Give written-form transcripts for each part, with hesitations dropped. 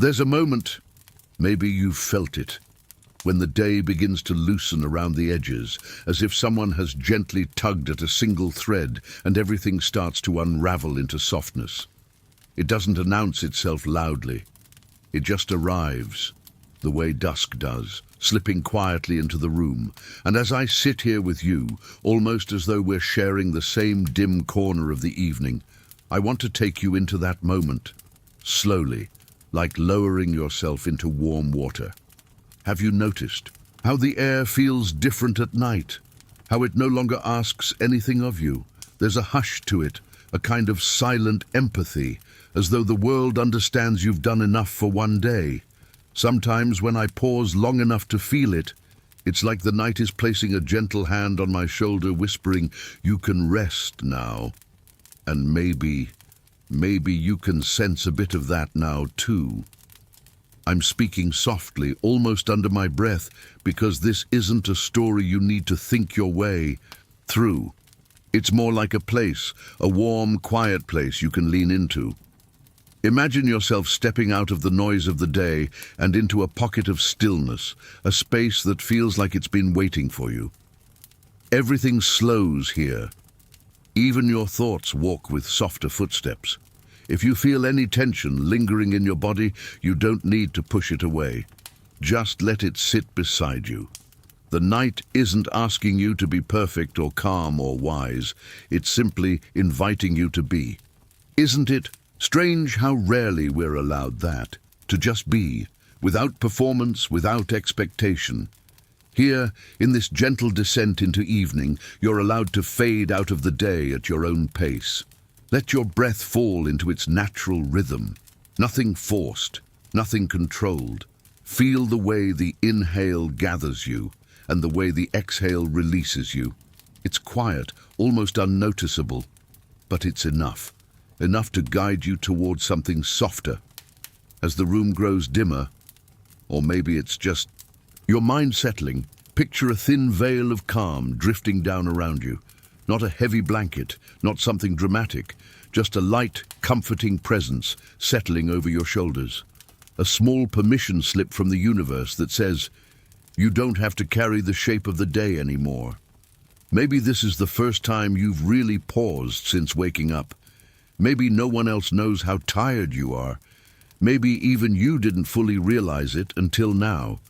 There's a moment, maybe you've felt it, when the day begins to loosen around the edges, as if someone has gently tugged at a single thread and everything starts to unravel into softness. It doesn't announce itself loudly. It just arrives, the way dusk does, slipping quietly into the room. And as I sit here with you, almost as though we're sharing the same dim corner of the evening, I want to take you into that moment, slowly, like lowering yourself into warm water. Have you noticed how the air feels different at night? How it no longer asks anything of you? There's a hush to it, a kind of silent empathy, as though the world understands you've done enough for one day. Sometimes when I pause long enough to feel it, it's like the night is placing a gentle hand on my shoulder, whispering, "You can rest now." And maybe you can sense a bit of that now too. I'm speaking softly, almost under my breath, because this isn't a story you need to think your way through. It's more like a place, a warm, quiet place you can lean into. Imagine yourself stepping out of the noise of the day and into a pocket of stillness, a space that feels like it's been waiting for you. Everything slows here. Even your thoughts walk with softer footsteps. If you feel any tension lingering in your body, you don't need to push it away. Just let it sit beside you. The night isn't asking you to be perfect or calm or wise. It's simply inviting you to be. Isn't it strange how rarely we're allowed that, to just be, without performance, without expectation? Here, in this gentle descent into evening, you're allowed to fade out of the day at your own pace. Let your breath fall into its natural rhythm. Nothing forced, nothing controlled. Feel the way the inhale gathers you and the way the exhale releases you. It's quiet, almost unnoticeable, but it's enough. Enough to guide you towards something softer. As the room grows dimmer, or maybe it's just your mind settling, picture a thin veil of calm drifting down around you. Not a heavy blanket, not something dramatic, just a light, comforting presence settling over your shoulders. A small permission slip from the universe that says, you don't have to carry the shape of the day anymore. Maybe this is the first time you've really paused since waking up. Maybe no one else knows how tired you are. Maybe even you didn't fully realize it until now.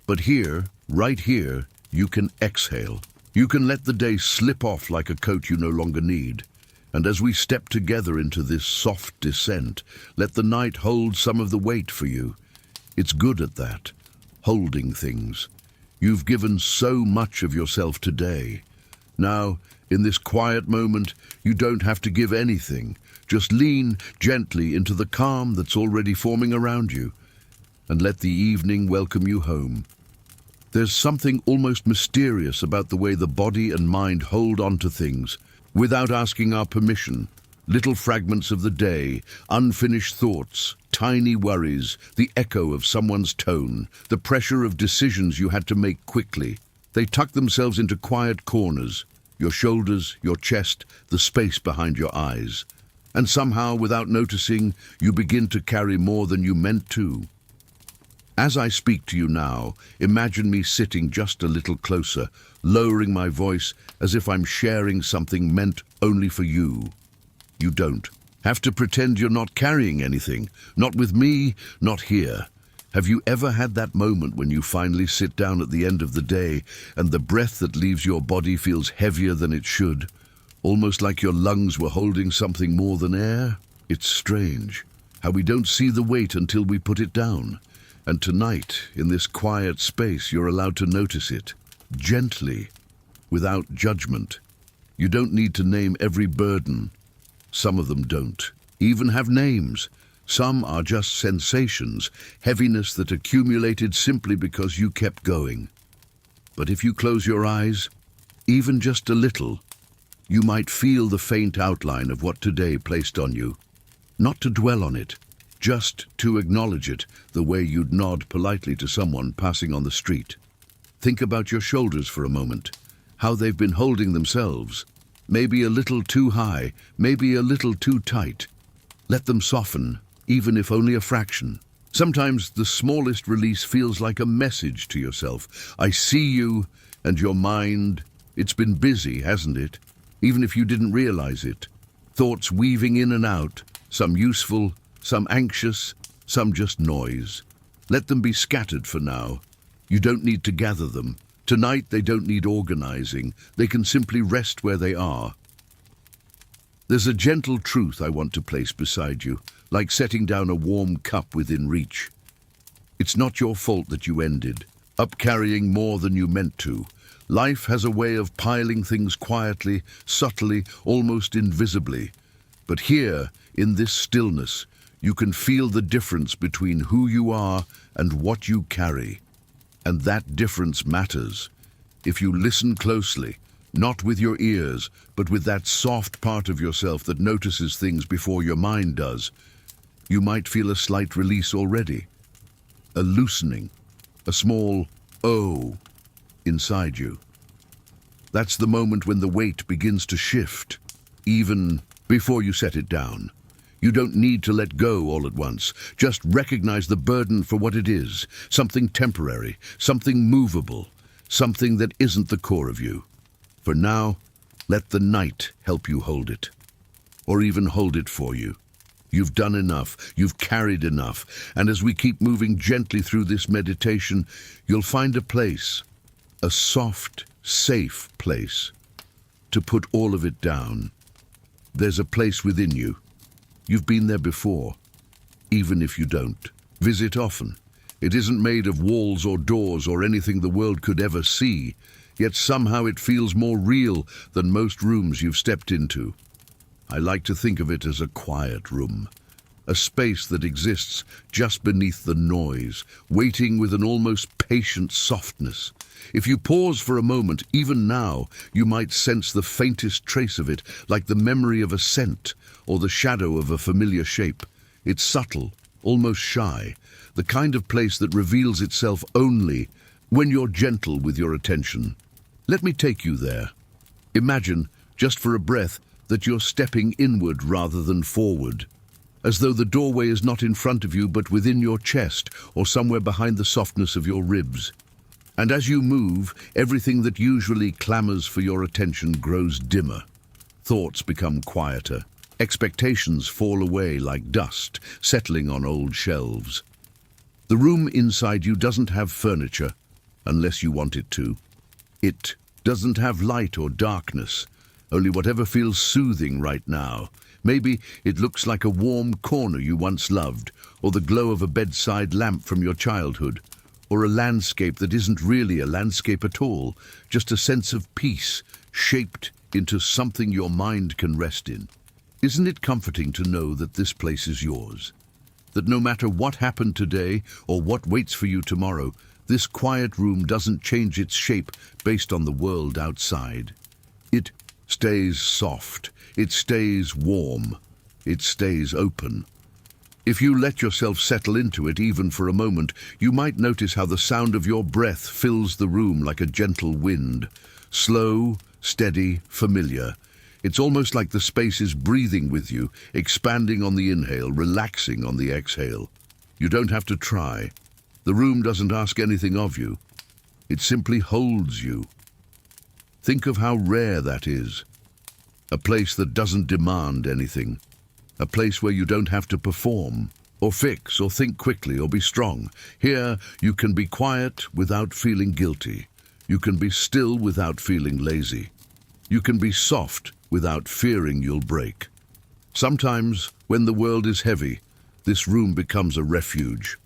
But here, right here, you can exhale. You can let the day slip off like a coat you no longer need. And as we step together into this soft descent, let the night hold some of the weight for you. It's good at that, holding things. You've given so much of yourself today. Now, in this quiet moment, you don't have to give anything. Just lean gently into the calm that's already forming around you, and let the evening welcome you home. There's something almost mysterious about the way the body and mind hold on to things, without asking our permission. Little fragments of the day, unfinished thoughts, tiny worries, the echo of someone's tone, the pressure of decisions you had to make quickly. They tuck themselves into quiet corners, your shoulders, your chest, the space behind your eyes. And somehow, without noticing, you begin to carry more than you meant to. As I speak to you now, imagine me sitting just a little closer, lowering my voice as if I'm sharing something meant only for you. You don't have to pretend you're not carrying anything. Not with me, not here. Have you ever had that moment when you finally sit down at the end of the day and the breath that leaves your body feels heavier than it should? Almost like your lungs were holding something more than air? It's strange how we don't see the weight until we put it down. And tonight, in this quiet space, you're allowed to notice it, gently, without judgment. You don't need to name every burden. Some of them don't even have names. Some are just sensations, heaviness that accumulated simply because you kept going. But if you close your eyes, even just a little, you might feel the faint outline of what today placed on you. Not to dwell on it, just to acknowledge it, the way you'd nod politely to someone passing on the street. Think about your shoulders for a moment, how they've been holding themselves. Maybe a little too high, maybe a little too tight. Let them soften, even if only a fraction. Sometimes the smallest release feels like a message to yourself. I see you, and your mind, it's been busy, hasn't it? Even if you didn't realize it. Thoughts weaving in and out, some useful, some anxious, some just noise. Let them be scattered for now. You don't need to gather them. Tonight they don't need organizing. They can simply rest where they are. There's a gentle truth I want to place beside you, like setting down a warm cup within reach. It's not your fault that you ended up carrying more than you meant to. Life has a way of piling things quietly, subtly, almost invisibly. But here, in this stillness, you can feel the difference between who you are and what you carry. And that difference matters. If you listen closely, not with your ears, but with that soft part of yourself that notices things before your mind does, you might feel a slight release already. A loosening, a small "oh" inside you. That's the moment when the weight begins to shift, even before you set it down. You don't need to let go all at once. Just recognize the burden for what it is, something temporary, something movable, something that isn't the core of you. For now, let the night help you hold it, or even hold it for you. You've done enough, you've carried enough, and as we keep moving gently through this meditation, you'll find a place, a soft, safe place, to put all of it down. There's a place within you. You've been there before, even if you don't. Visit often. It isn't made of walls or doors or anything the world could ever see, yet somehow it feels more real than most rooms you've stepped into. I like to think of it as a quiet room, a space that exists just beneath the noise, waiting with an almost patient softness. If you pause for a moment, even now, you might sense the faintest trace of it, like the memory of a scent or the shadow of a familiar shape. It's subtle, almost shy, the kind of place that reveals itself only when you're gentle with your attention. Let me take you there. Imagine, just for a breath, that you're stepping inward rather than forward, as though the doorway is not in front of you but within your chest or somewhere behind the softness of your ribs. And as you move, everything that usually clamors for your attention grows dimmer. Thoughts become quieter. Expectations fall away like dust, settling on old shelves. The room inside you doesn't have furniture, unless you want it to. It doesn't have light or darkness, only whatever feels soothing right now. Maybe it looks like a warm corner you once loved, or the glow of a bedside lamp from your childhood, or a landscape that isn't really a landscape at all, just a sense of peace shaped into something your mind can rest in. Isn't it comforting to know that this place is yours? That no matter what happened today or what waits for you tomorrow, this quiet room doesn't change its shape based on the world outside. It stays soft, it stays warm, it stays open. If you let yourself settle into it even for a moment, you might notice how the sound of your breath fills the room like a gentle wind. Slow, steady, familiar. It's almost like the space is breathing with you, expanding on the inhale, relaxing on the exhale. You don't have to try. The room doesn't ask anything of you. It simply holds you. Think of how rare that is. A place that doesn't demand anything. A place where you don't have to perform, or fix, or think quickly, or be strong. Here, you can be quiet without feeling guilty. You can be still without feeling lazy. You can be soft without fearing you'll break. Sometimes, when the world is heavy, this room becomes a refuge.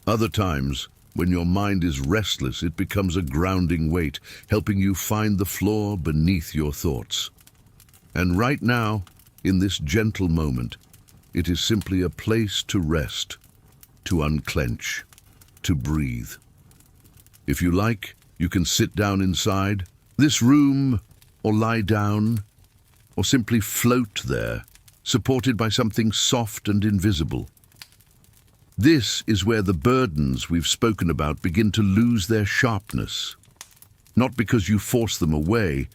Other times, when your mind is restless, it becomes a grounding weight, helping you find the floor beneath your thoughts. And right now, in this gentle moment, it is simply a place to rest, to unclench, to breathe. If you like, you can sit down inside this room, or lie down, or simply float there, supported by something soft and invisible. This is where the burdens we've spoken about begin to lose their sharpness. Not because you force them away,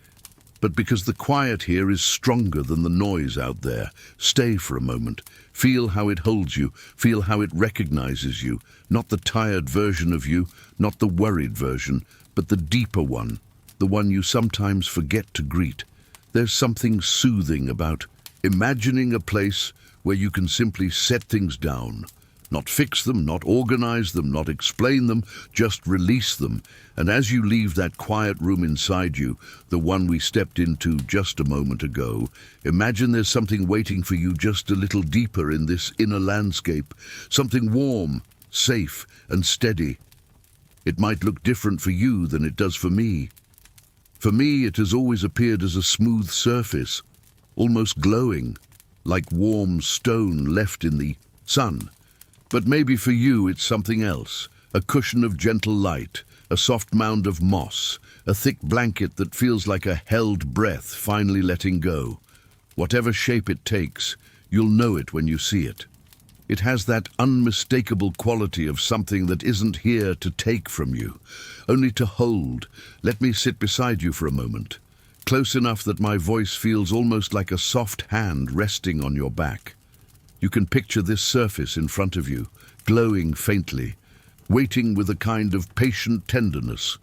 but because the quiet here is stronger than the noise out there. Stay for a moment. Feel how it holds you. Feel how it recognizes you. Not the tired version of you, not the worried version, but the deeper one, the one you sometimes forget to greet. There's something soothing about imagining a place where you can simply set things down. Not fix them, not organize them, not explain them, just release them. And as you leave that quiet room inside you, the one we stepped into just a moment ago, imagine there's something waiting for you just a little deeper in this inner landscape. Something warm, safe, and steady. It might look different for you than it does for me. For me, it has always appeared as a smooth surface, almost glowing, like warm stone left in the sun. But maybe for you it's something else, a cushion of gentle light, a soft mound of moss, a thick blanket that feels like a held breath finally letting go. Whatever shape it takes, you'll know it when you see it. It has that unmistakable quality of something that isn't here to take from you, only to hold. Let me sit beside you for a moment, close enough that my voice feels almost like a soft hand resting on your back. You can picture this surface in front of you, glowing faintly, waiting with a kind of patient tenderness.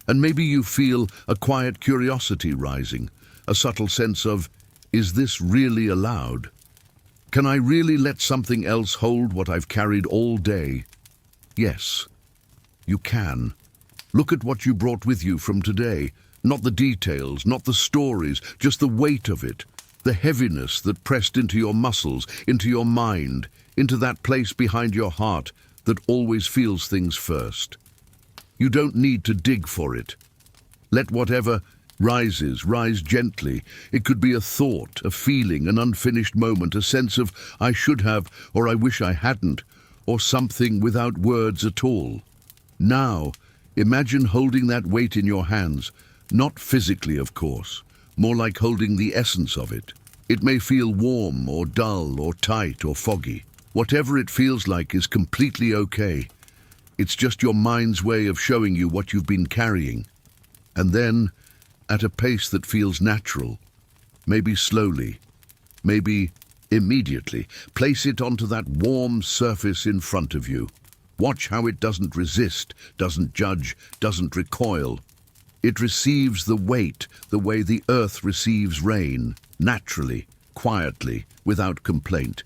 And maybe you feel a quiet curiosity rising, a subtle sense of, is this really allowed? Can I really let something else hold what I've carried all day? Yes, you can. Look at what you brought with you from today. Not the details, not the stories, just the weight of it. The heaviness that pressed into your muscles, into your mind, into that place behind your heart that always feels things first. You don't need to dig for it. Let whatever rises, rise gently. It could be a thought, a feeling, an unfinished moment, a sense of I should have, or I wish I hadn't, or something without words at all. Now, imagine holding that weight in your hands, not physically, of course, more like holding the essence of it. It may feel warm or dull or tight or foggy. Whatever it feels like is completely okay. It's just your mind's way of showing you what you've been carrying. And then, at a pace that feels natural, maybe slowly, maybe immediately, place it onto that warm surface in front of you. Watch how it doesn't resist, doesn't judge, doesn't recoil. It receives the weight the way the earth receives rain, naturally, quietly, without complaint.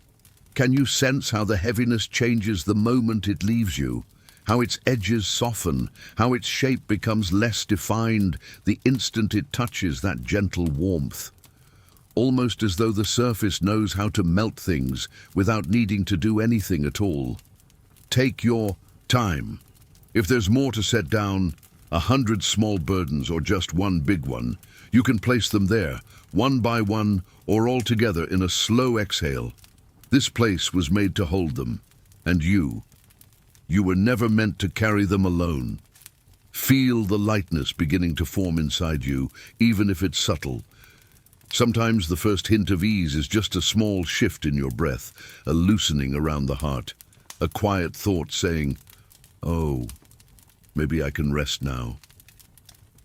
Can you sense how the heaviness changes the moment it leaves you? How its edges soften, how its shape becomes less defined the instant it touches that gentle warmth? Almost as though the surface knows how to melt things without needing to do anything at all. Take your time. If there's more to set down, 100 small burdens or just one big one, you can place them there, one by one or all together in a slow exhale. This place was made to hold them, and you were never meant to carry them alone. Feel the lightness beginning to form inside you, even if it's subtle. Sometimes the first hint of ease is just a small shift in your breath, a loosening around the heart, a quiet thought saying, "Oh, maybe I can rest now."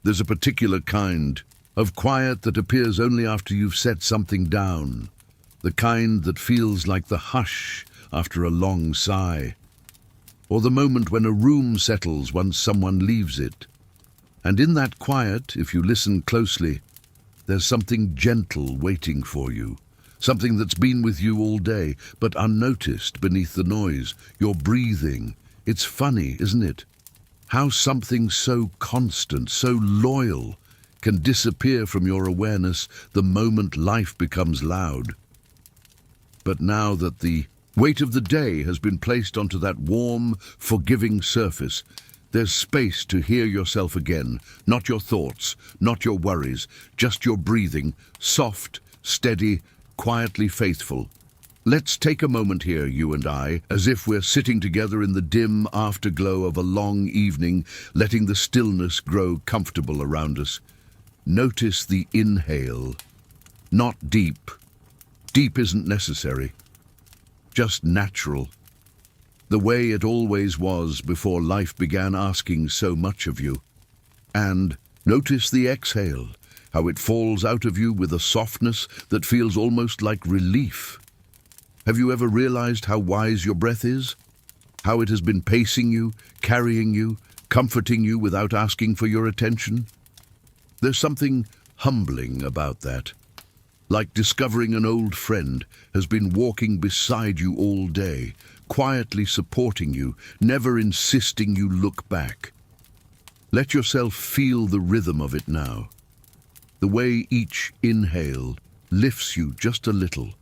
There's a particular kind of quiet that appears only after you've set something down, the kind that feels like the hush after a long sigh, or the moment when a room settles once someone leaves it. And in that quiet, if you listen closely, there's something gentle waiting for you, something that's been with you all day, but unnoticed beneath the noise, your breathing. It's funny, isn't it? How something so constant, so loyal, can disappear from your awareness the moment life becomes loud. But now that the weight of the day has been placed onto that warm, forgiving surface, there's space to hear yourself again, not your thoughts, not your worries, just your breathing, soft, steady, quietly faithful. Let's take a moment here, you and I, as if we're sitting together in the dim afterglow of a long evening, letting the stillness grow comfortable around us. Notice the inhale. Not deep. Deep isn't necessary. Just natural. The way it always was before life began asking so much of you. And notice the exhale, how it falls out of you with a softness that feels almost like relief. Have you ever realized how wise your breath is? How it has been pacing you, carrying you, comforting you without asking for your attention? There's something humbling about that. Like discovering an old friend has been walking beside you all day, quietly supporting you, never insisting you look back. Let yourself feel the rhythm of it now. The way each inhale lifts you just a little,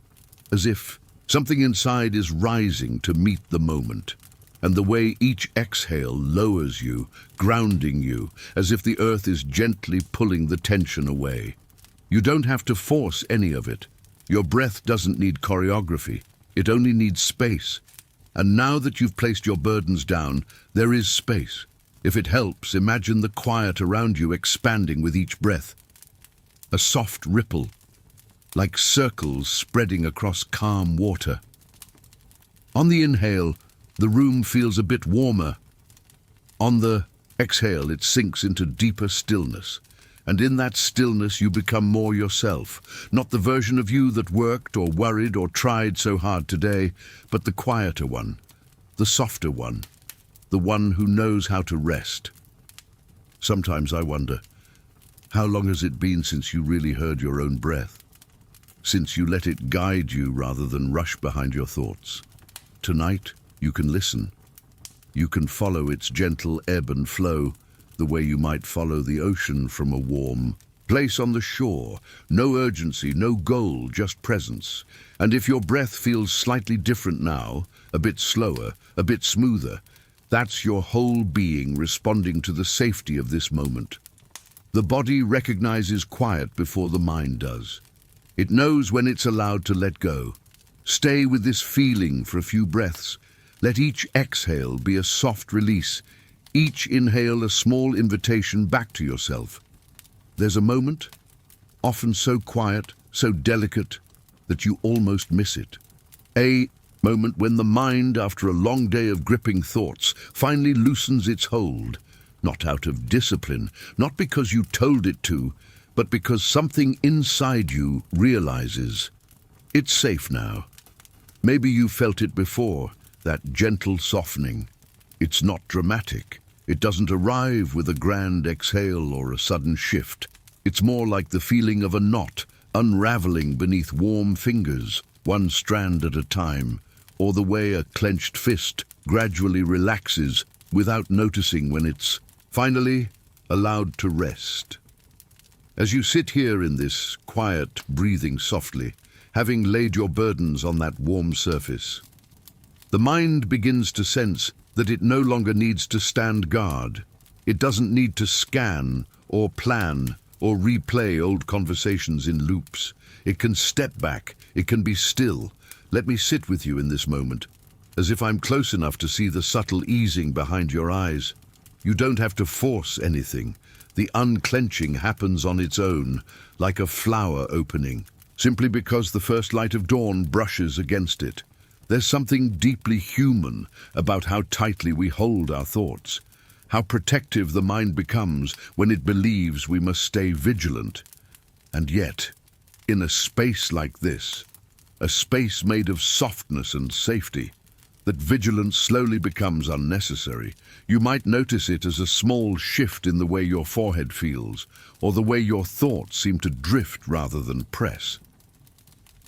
as if something inside is rising to meet the moment. And the way each exhale lowers you, grounding you, as if the earth is gently pulling the tension away. You don't have to force any of it. Your breath doesn't need choreography. It only needs space. And now that you've placed your burdens down, there is space. If it helps, imagine the quiet around you expanding with each breath. A soft ripple, like circles spreading across calm water. On the inhale, the room feels a bit warmer. On the exhale, it sinks into deeper stillness. And in that stillness, you become more yourself. Not the version of you that worked or worried or tried so hard today, but the quieter one, the softer one, the one who knows how to rest. Sometimes I wonder, how long has it been since you really heard your own breath? Since you let it guide you rather than rush behind your thoughts? Tonight, you can listen. You can follow its gentle ebb and flow, the way you might follow the ocean from a warm place on the shore. No urgency, no goal, just presence. And if your breath feels slightly different now, a bit slower, a bit smoother, that's your whole being responding to the safety of this moment. The body recognizes quiet before the mind does. It knows when it's allowed to let go. Stay with this feeling for a few breaths. Let each exhale be a soft release, each inhale a small invitation back to yourself. There's a moment, often so quiet, so delicate, that you almost miss it. A moment when the mind, after a long day of gripping thoughts, finally loosens its hold, not out of discipline, not because you told it to, but because something inside you realizes it's safe now. Maybe you felt it before, that gentle softening. It's not dramatic. It doesn't arrive with a grand exhale or a sudden shift. It's more like the feeling of a knot unraveling beneath warm fingers, one strand at a time, or the way a clenched fist gradually relaxes without noticing when it's finally allowed to rest. As you sit here in this quiet, breathing softly, having laid your burdens on that warm surface, the mind begins to sense that it no longer needs to stand guard. It doesn't need to scan or plan or replay old conversations in loops. It can step back. It can be still. Let me sit with you in this moment, as if I'm close enough to see the subtle easing behind your eyes. You don't have to force anything. The unclenching happens on its own, like a flower opening, simply because the first light of dawn brushes against it. There's something deeply human about how tightly we hold our thoughts, how protective the mind becomes when it believes we must stay vigilant. And yet, in a space like this, a space made of softness and safety, that vigilance slowly becomes unnecessary. You might notice it as a small shift in the way your forehead feels, or the way your thoughts seem to drift rather than press.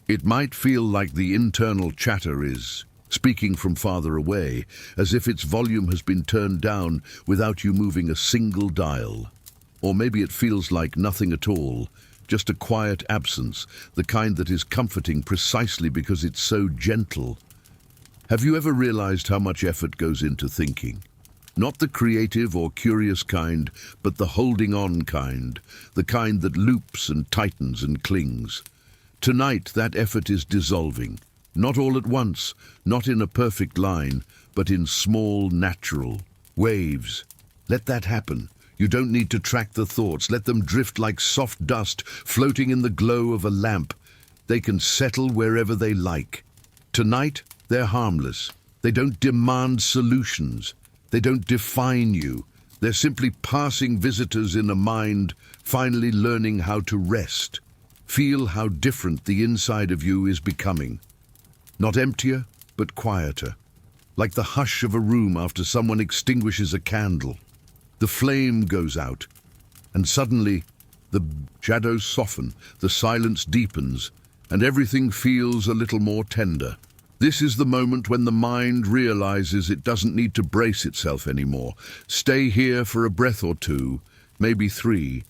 It might feel like the internal chatter is speaking from farther away, as if its volume has been turned down without you moving a single dial. Or maybe it feels like nothing at all, just a quiet absence, the kind that is comforting precisely because it's so gentle. Have you ever realized how much effort goes into thinking? Not the creative or curious kind, but the holding on kind, the kind that loops and tightens and clings. Tonight, that effort is dissolving, not all at once, not in a perfect line, but in small, natural waves. Let that happen. You don't need to track the thoughts. Let them drift like soft dust floating in the glow of a lamp. They can settle wherever they like. Tonight, they're harmless. They don't demand solutions. They don't define you. They're simply passing visitors in a mind finally learning how to rest. Feel how different the inside of you is becoming. Not emptier, but quieter. Like the hush of a room after someone extinguishes a candle. The flame goes out, and suddenly the shadows soften, the silence deepens, and everything feels a little more tender. This is the moment when the mind realizes it doesn't need to brace itself anymore. Stay here for a breath or two, maybe 3,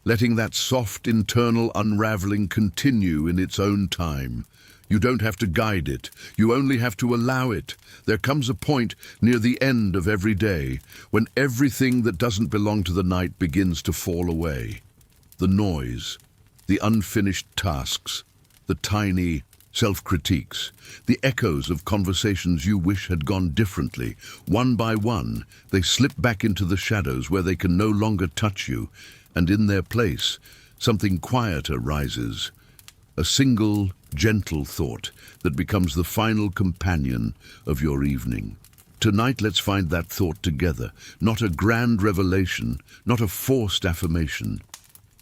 letting that soft internal unraveling continue in its own time. You don't have to guide it, you only have to allow it. There comes a point near the end of every day when everything that doesn't belong to the night begins to fall away. The noise, the unfinished tasks, the tiny self-critiques, the echoes of conversations you wish had gone differently. One by one, they slip back into the shadows where they can no longer touch you, and in their place, something quieter rises. A single, gentle thought that becomes the final companion of your evening. Tonight, let's find that thought together. Not a grand revelation, not a forced affirmation.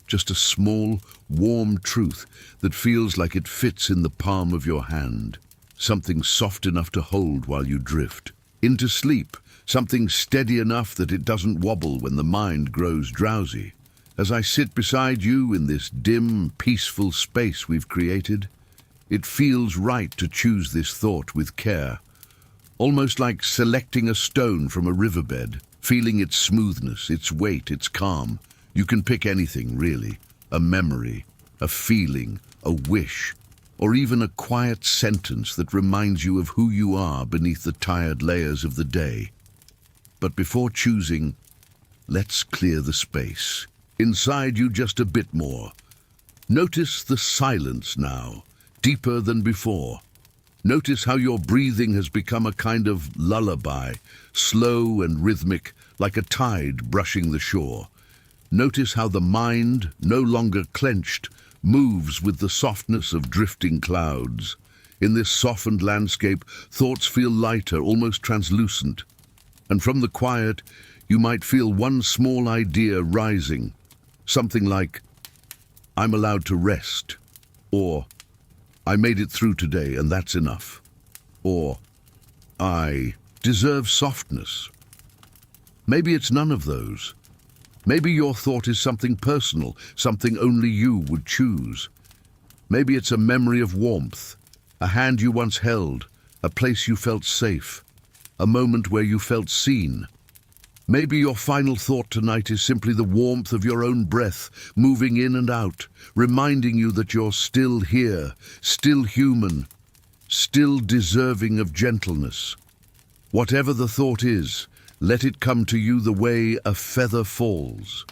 Just a small, warm truth that feels like it fits in the palm of your hand. Something soft enough to hold while you drift into sleep. Something steady enough that it doesn't wobble when the mind grows drowsy. As I sit beside you in this dim, peaceful space we've created, it feels right to choose this thought with care. Almost like selecting a stone from a riverbed, feeling its smoothness, its weight, its calm. You can pick anything, really. A memory, a feeling, a wish, or even a quiet sentence that reminds you of who you are beneath the tired layers of the day. But before choosing, let's clear the space. Inside you just a bit more. Notice the silence now, deeper than before. Notice how your breathing has become a kind of lullaby, slow and rhythmic, like a tide brushing the shore. Notice how the mind, no longer clenched, moves with the softness of drifting clouds. In this softened landscape, thoughts feel lighter, almost translucent. And from the quiet, you might feel one small idea rising. Something like, I'm allowed to rest. Or, I made it through today and that's enough. Or, I deserve softness. Maybe it's none of those. Maybe your thought is something personal, something only you would choose. Maybe it's a memory of warmth, a hand you once held, a place you felt safe, a moment where you felt seen. Maybe your final thought tonight is simply the warmth of your own breath, moving in and out, reminding you that you're still here, still human, still deserving of gentleness. Whatever the thought is, let it come to you the way a feather falls.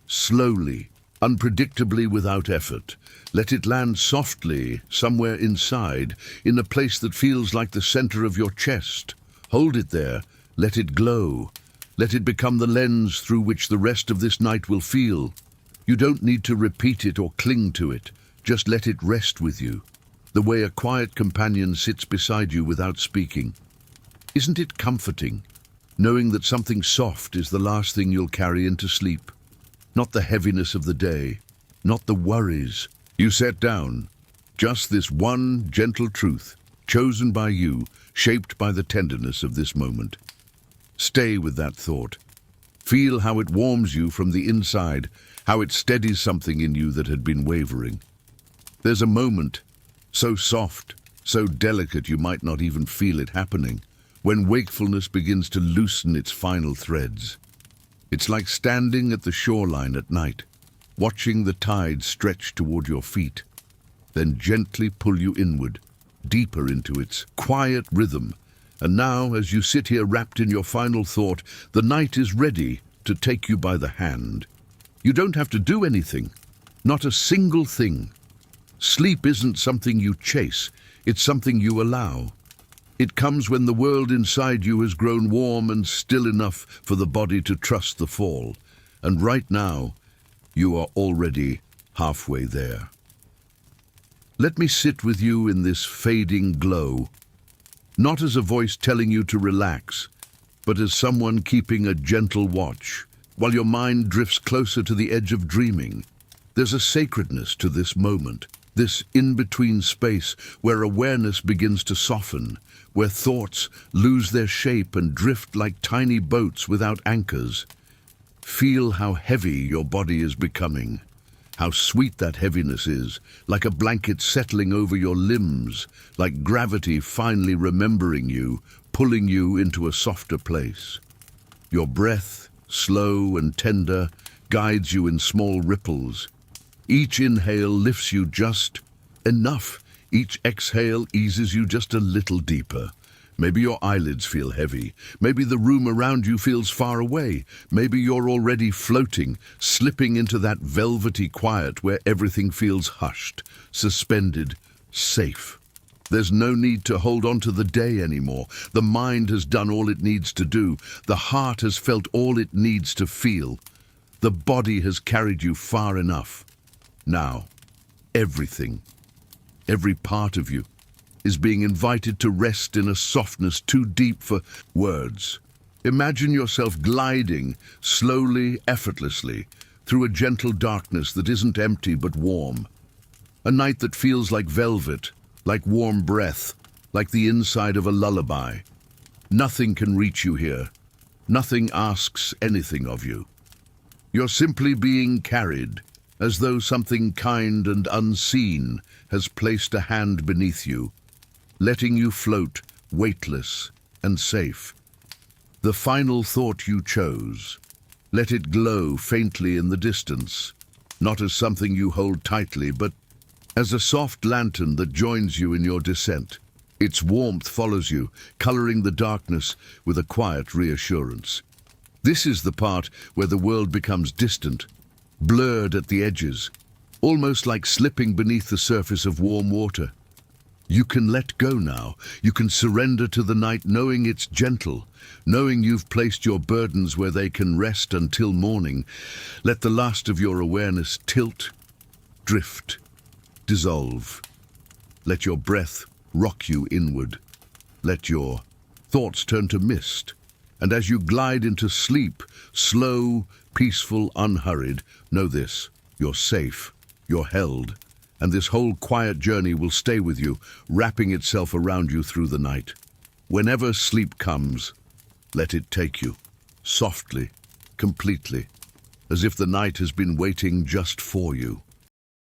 Slowly, unpredictably, without effort. Let it land softly, somewhere inside, in a place that feels like the center of your chest. Hold it there, let it glow. Let it become the lens through which the rest of this night will feel. You don't need to repeat it or cling to it. Just let it rest with you, the way a quiet companion sits beside you without speaking. Isn't it comforting, knowing that something soft is the last thing you'll carry into sleep? Not the heaviness of the day, not the worries you set down, just this one gentle truth, chosen by you, shaped by the tenderness of this moment. Stay with that thought. Feel how it warms you from the inside, how it steadies something in you that had been wavering. There's a moment, so soft, so delicate you might not even feel it happening, when wakefulness begins to loosen its final threads. It's like standing at the shoreline at night, watching the tide stretch toward your feet, then gently pull you inward, deeper into its quiet rhythm. And now, as you sit here wrapped in your final thought, the night is ready to take you by the hand. You don't have to do anything, not a single thing. Sleep isn't something you chase, it's something you allow. It comes when the world inside you has grown warm and still enough for the body to trust the fall. And right now, you are already halfway there. Let me sit with you in this fading glow, not as a voice telling you to relax, but as someone keeping a gentle watch, while your mind drifts closer to the edge of dreaming. There's a sacredness to this moment, this in-between space where awareness begins to soften, where thoughts lose their shape and drift like tiny boats without anchors. Feel how heavy your body is becoming, how sweet that heaviness is, like a blanket settling over your limbs, like gravity finally remembering you, pulling you into a softer place. Your breath, slow and tender, guides you in small ripples. Each inhale lifts you just enough. Each exhale eases you just a little deeper. Maybe your eyelids feel heavy. Maybe the room around you feels far away. Maybe you're already floating, slipping into that velvety quiet where everything feels hushed, suspended, safe. There's no need to hold on to the day anymore. The mind has done all it needs to do. The heart has felt all it needs to feel. The body has carried you far enough. Now, everything, every part of you, is being invited to rest in a softness too deep for words. Imagine yourself gliding, slowly, effortlessly, through a gentle darkness that isn't empty but warm. A night that feels like velvet, like warm breath, like the inside of a lullaby. Nothing can reach you here. Nothing asks anything of you. You're simply being carried, as though something kind and unseen has placed a hand beneath you, letting you float, weightless and safe. The final thought you chose, let it glow faintly in the distance, not as something you hold tightly, but as a soft lantern that joins you in your descent. Its warmth follows you, coloring the darkness with a quiet reassurance. This is the part where the world becomes distant, blurred at the edges, almost like slipping beneath the surface of warm water. You can let go now. You can surrender to the night knowing it's gentle, knowing you've placed your burdens where they can rest until morning. Let the last of your awareness tilt, drift, dissolve. Let your breath rock you inward. Let your thoughts turn to mist. And as you glide into sleep, slow, peaceful, unhurried, know this: you're safe, you're held, and this whole quiet journey will stay with you, wrapping itself around you through the night. Whenever sleep comes, let it take you, softly, completely, as if the night has been waiting just for you.